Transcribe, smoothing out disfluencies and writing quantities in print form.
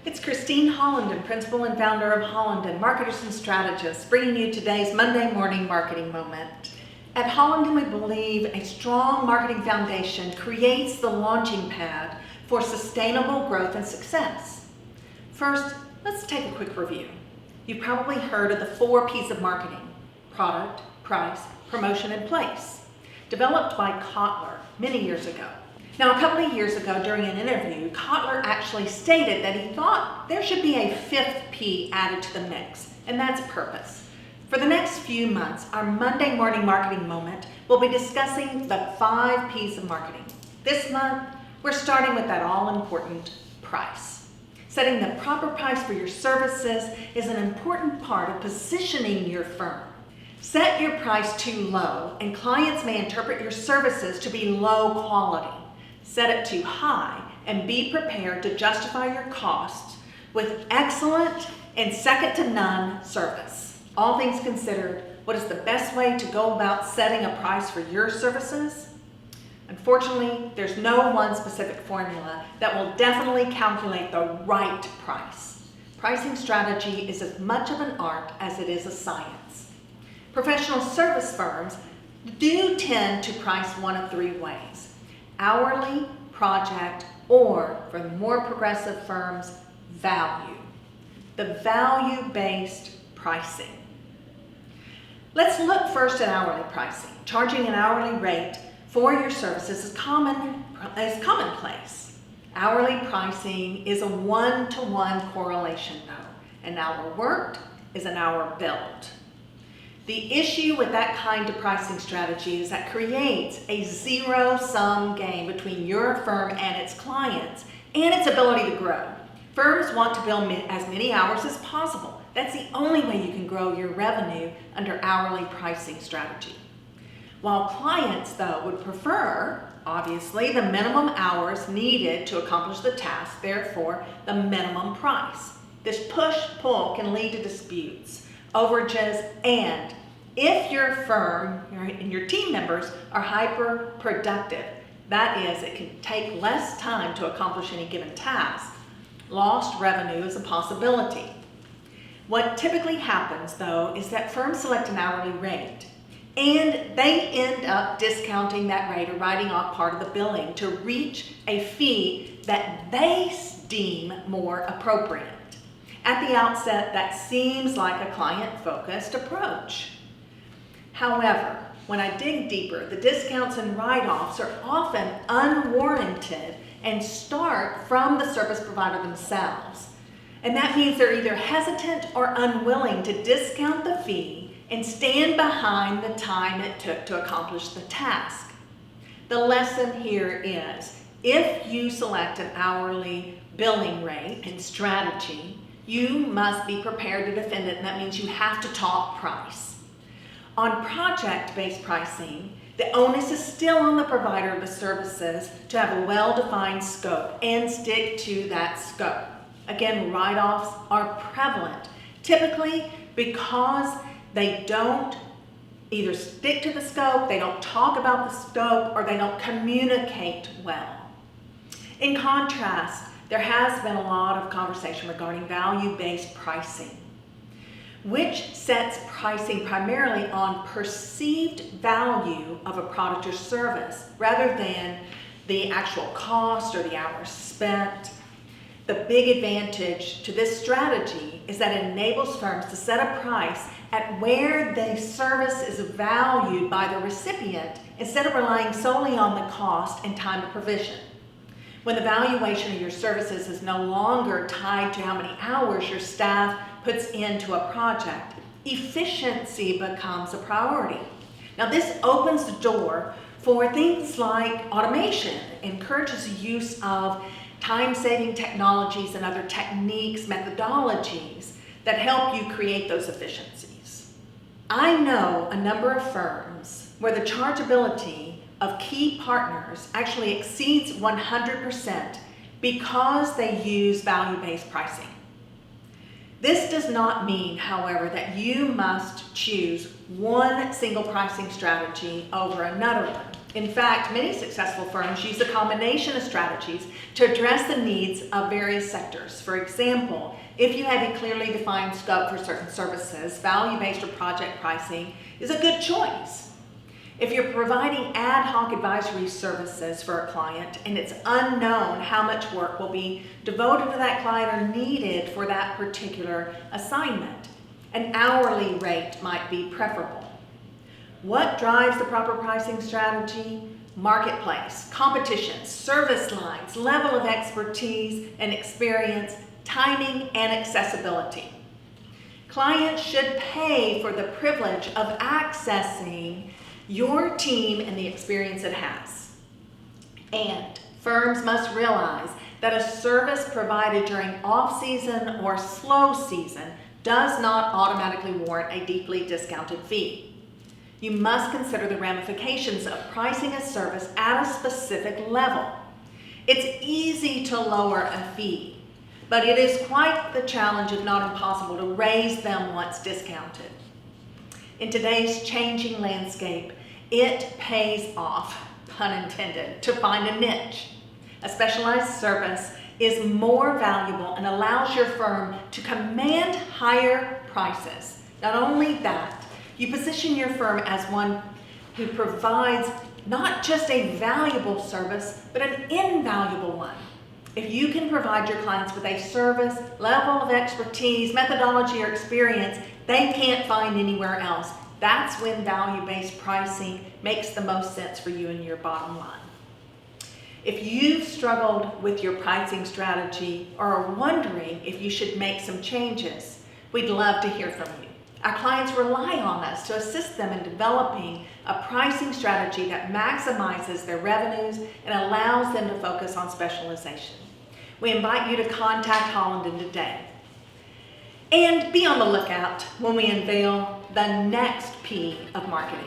It's Christine Hollinden, principal and founder of Hollinden, Marketers and Strategists, bringing you today's Monday morning marketing moment. At Hollinden, we believe a strong marketing foundation creates the launching pad for sustainable growth and success. First, let's take a quick review. You've probably heard of the 4 P's of marketing: product, price, promotion, and place, developed by Kotler many years ago. Now, a couple of years ago during an interview, Kotler actually stated that he thought there should be a 5th P added to the mix, and that's purpose. For the next few months, our Monday morning marketing moment will be discussing the 5 P's of marketing. This month, we're starting with that all-important price. Setting the proper price for your services is an important part of positioning your firm. Set your price too low, and clients may interpret your services to be low quality. Set it too high, and be prepared to justify your costs with excellent and second-to-none service. All things considered, what is the best way to go about setting a price for your services? Unfortunately, there's no one specific formula that will definitely calculate the right price. Pricing strategy is as much of an art as it is a science. Professional service firms do tend to price one of 3 ways: hourly, project, or, for the more progressive firms, value. The value-based pricing. Let's look first at hourly pricing. Charging an hourly rate for your services is commonplace. Hourly pricing is a 1-to-1 correlation, though. An hour worked is an hour billed. The issue with that kind of pricing strategy is that creates a zero-sum game between your firm and its clients and its ability to grow. Firms want to bill as many hours as possible. That's the only way you can grow your revenue under hourly pricing strategy. While clients, though, would prefer, obviously, the minimum hours needed to accomplish the task, therefore, the minimum price. This push-pull can lead to disputes, overages, and if your firm and your team members are hyper-productive, that is, it can take less time to accomplish any given task, lost revenue is a possibility. What typically happens, though, is that firms select an hourly rate, and they end up discounting that rate or writing off part of the billing to reach a fee that they deem more appropriate. At the outset, that seems like a client-focused approach. However, when I dig deeper, the discounts and write-offs are often unwarranted and start from the service provider themselves. And that means they're either hesitant or unwilling to discount the fee and stand behind the time it took to accomplish the task. The lesson here is, if you select an hourly billing rate and strategy, you must be prepared to defend it, and that means you have to talk price. On project-based pricing, the onus is still on the provider of the services to have a well-defined scope and stick to that scope. Again, write-offs are prevalent, typically because they don't either stick to the scope, they don't talk about the scope, or they don't communicate well. In contrast, there has been a lot of conversation regarding value-based pricing, which sets pricing primarily on perceived value of a product or service rather than the actual cost or the hours spent. The big advantage to this strategy is that it enables firms to set a price at where the service is valued by the recipient instead of relying solely on the cost and time of provision. When the valuation of your services is no longer tied to how many hours your staff puts into a project, efficiency becomes a priority. Now, this opens the door for things like automation, encourages the use of time-saving technologies and other techniques, methodologies that help you create those efficiencies. I know a number of firms where the chargeability of key partners actually exceeds 100% because they use value-based pricing. This does not mean, however, that you must choose one single pricing strategy over another one. In fact, many successful firms use a combination of strategies to address the needs of various sectors. For example, if you have a clearly defined scope for certain services, value-based or project pricing is a good choice. If you're providing ad hoc advisory services for a client and it's unknown how much work will be devoted to that client or needed for that particular assignment, an hourly rate might be preferable. What drives the proper pricing strategy? Marketplace, competition, service lines, level of expertise and experience, timing, and accessibility. Clients should pay for the privilege of accessing your team and the experience it has. And firms must realize that a service provided during off-season or slow season does not automatically warrant a deeply discounted fee. You must consider the ramifications of pricing a service at a specific level. It's easy to lower a fee, but it is quite the challenge, if not impossible, to raise them once discounted. In today's changing landscape, it pays off, pun intended, to find a niche. A specialized service is more valuable and allows your firm to command higher prices. Not only that, you position your firm as one who provides not just a valuable service, but an invaluable one. If you can provide your clients with a service, level of expertise, methodology, or experience they can't find anywhere else, that's when value-based pricing makes the most sense for you and your bottom line. If you've struggled with your pricing strategy or are wondering if you should make some changes, we'd love to hear from you. Our clients rely on us to assist them in developing a pricing strategy that maximizes their revenues and allows them to focus on specialization. We invite you to contact Hollinden today. And be on the lookout when we unveil the next P of marketing.